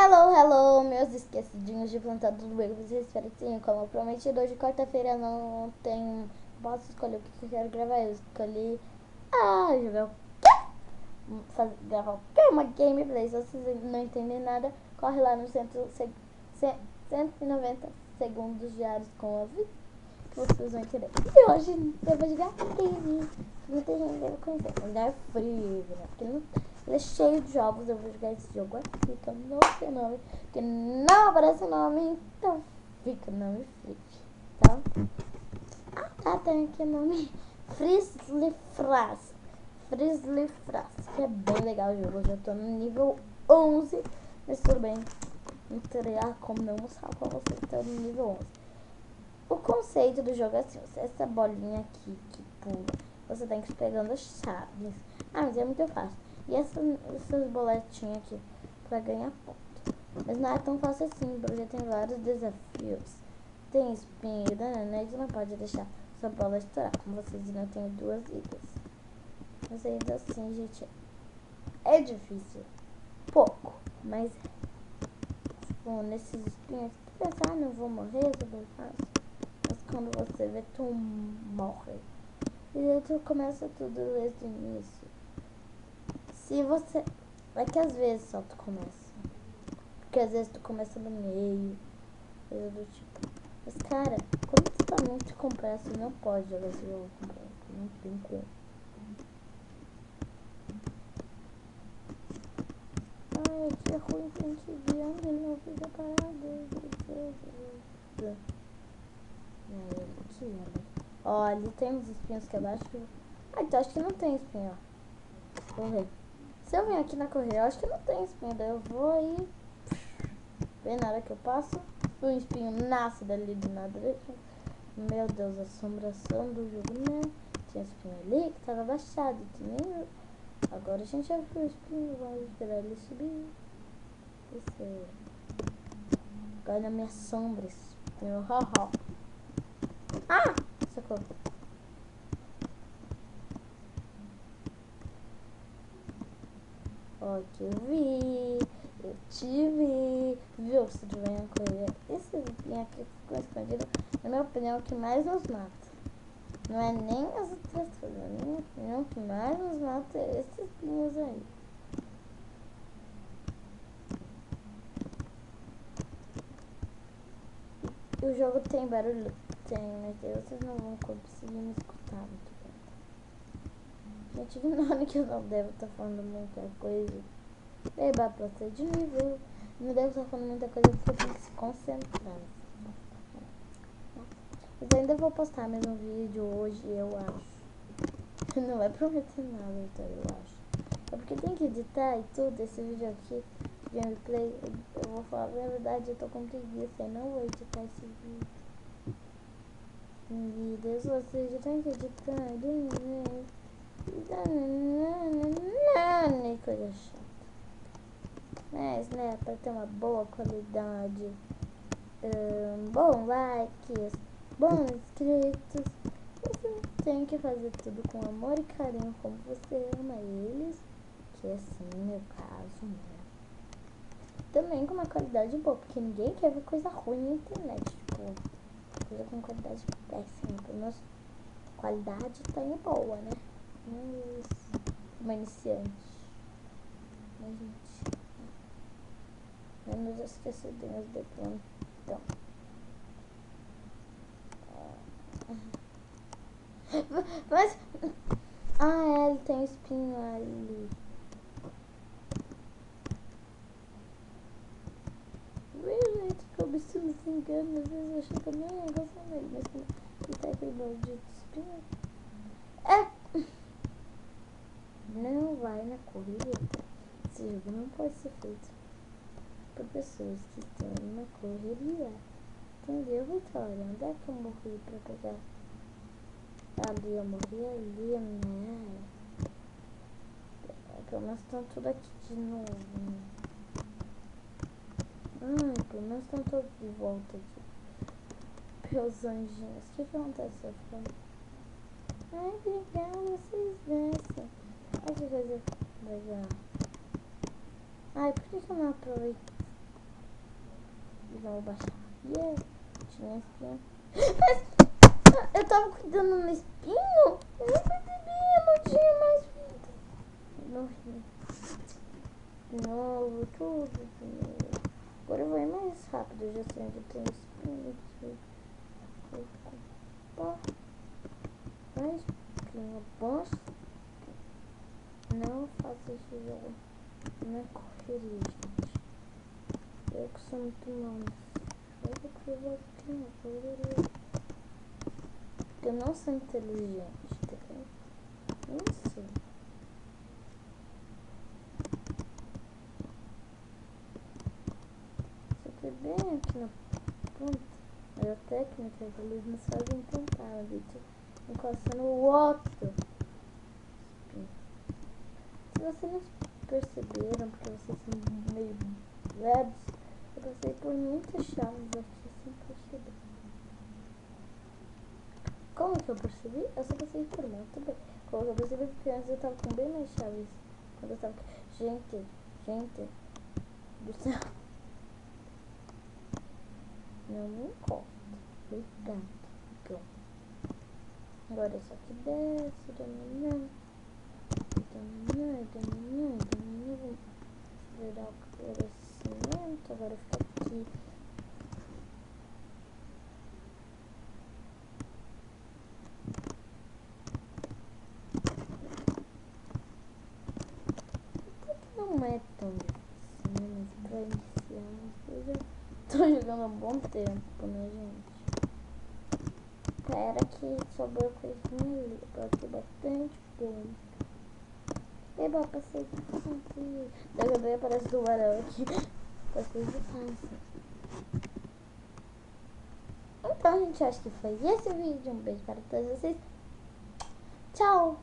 Hello, hello, meus esquecidinhos de plantar tudo bem com vocês? Espero que sim. Como eu prometi, hoje quarta-feira não tenho. Posso escolher o que eu quero gravar. Eu escolhi. Jogar o quê? Gravar o quê? Uma gameplay. Se vocês não entendem nada, corre lá no 190 segundos diários com a vida que vocês vão entender. E hoje eu vou jogar Freeze. Muita gente deve conhecer, mas não é Freeze, né? Porque não. Ele é cheio de jogos, eu vou jogar esse jogo aqui, que eu não sei o nome, porque não aparece o nome, então fica o nome Freeze, tá? Tem aqui o nome Frizzly Fraz, que é bem legal o jogo. Eu já tô no nível 11, mas tudo bem, não teria como não mostrar pra vocês, tô no nível 11. O conceito do jogo é assim, essa bolinha aqui que pula, você tem que ir pegando as chaves. Mas é muito fácil. E essas boletinhas aqui pra ganhar ponto. Mas não é tão fácil assim, porque tem vários desafios. Tem espinho e dananete, não pode deixar sua bola estourar. Como vocês viram, eu tenho 2 vidas. Mas ainda assim, gente, é difícil. Pouco, mas tipo, nesses espinhos, tu pensa, não vou morrer, é super fácil. Mas quando você vê, tu morre. E aí tu começa tudo desde o início. Se você... É que às vezes só tu começa. Porque às vezes tu começa no meio. Coisa do tipo. Mas cara, quando tu tá muito com pressa, não pode jogar esse jogo com pressa. Não tem como. Ai, que ruim que a gente viu. Ele não fica parado. Aqui, olha. Ó, ali tem uns espinhos aqui abaixo. Então acho que não tem espinho, ó. Vou ver. Se eu vim aqui na correia, eu acho que não tem espinho. Daí eu vou aí. Bem na hora que eu passo, o espinho nasce dali do nada. Meu Deus, a assombração do jogo, né? Tinha espinho ali que tava abaixado. Agora a gente já viu o espinho. Vamos esperar ele subir. Descer. Agora na minha sombra, espinho. Socorro. Ó, eu te vi, viu? Se tu vem a correr, esse espinho aqui ficou escondido, na minha opinião, é o que mais nos mata. Não é nem as outras coisas, na minha opinião, o que mais nos mata é esses espinhos aí. E o jogo tem barulho? Tem, mas vocês não vão conseguir me escutar muito bem. Gente, ignore que eu não devo estar falando muita coisa. Eba, pra ser de nível. Não devo estar falando muita coisa porque eu tenho que se concentrar. Mas ainda vou postar mais um vídeo hoje, eu acho. Não vai prometer nada, então eu acho. É porque tem que editar e tudo, esse vídeo aqui, gameplay, eu vou falar a verdade, eu tô com preguiça, eu não vou editar esse vídeo. Vídeos, vocês já tem que editar, coisa chata. Mas, né, pra ter uma boa qualidade, bom likes, bons inscritos, você tem que fazer tudo com amor e carinho, como você ama eles, que é assim no meu caso, né? Também com uma qualidade boa, porque ninguém quer ver coisa ruim na internet, tipo, coisa com qualidade péssima, pelo menos qualidade tá em boa, né? Mas, uma iniciante, mas gente, menos esquecidinhos de plantão. Mas, ele tem espinho ali. Gente, como isso me engana, às vezes eu acho que eu nem ia gostar dele, mas ele tá aquele maldito espinho. Não vai na corrida. Esse jogo não pode ser feito por pessoas que estão na correria. Entendeu, Vitória? Onde é que eu morri pra pegar? Ali, eu morri ali, né? Pelo menos estão tudo aqui de novo, né? Pelo menos estão todos de volta aqui. Meus anjinhos, o que aconteceu? Ai, legal, vocês descem. Ai, que coisa legal. Ai, por que eu não aproveito? Não vou baixar. Yeah. Tinha espinho. Mas eu tava cuidando no espinho. Eu não percebi, eu não tinha mais vida. Morri. De novo, tudo de novo. Agora eu vou ir mais rápido. Eu já sei onde tem espinho. Mais espinho. Bosta. Não faça esse jogo. Não é correria, gente. Eu que sou muito mal. Eu não sou inteligente, tá vendo? Não sou. Só que bem aqui na ponta. A técnica que eles nos fazem tentar, Vitor. Encostando o outro. Se vocês não perceberam, porque vocês são meio leves, eu passei por muitas chaves aqui sem perceber. Como que eu percebi? Eu só passei por muito bem. Como que eu percebi? Porque antes eu tava com bem mais chaves. Quando eu tava... Gente do céu. Não me encosta. Obrigado. Pronto. Agora é só que desce, dominando. Vou virar o florescimento. Agora fica aqui. Não é tão difícil, né? Mas pra iniciar, eu já tô jogando há um bom tempo, né, gente? Espera que sobrou coisinha ali. Pode ser bastante coisa. Eba, passei aqui. Daqui a pouco aparece o tubarão aqui. Passei de fácil. Então, gente, acho que foi esse o vídeo. Um beijo para todos vocês. Tchau!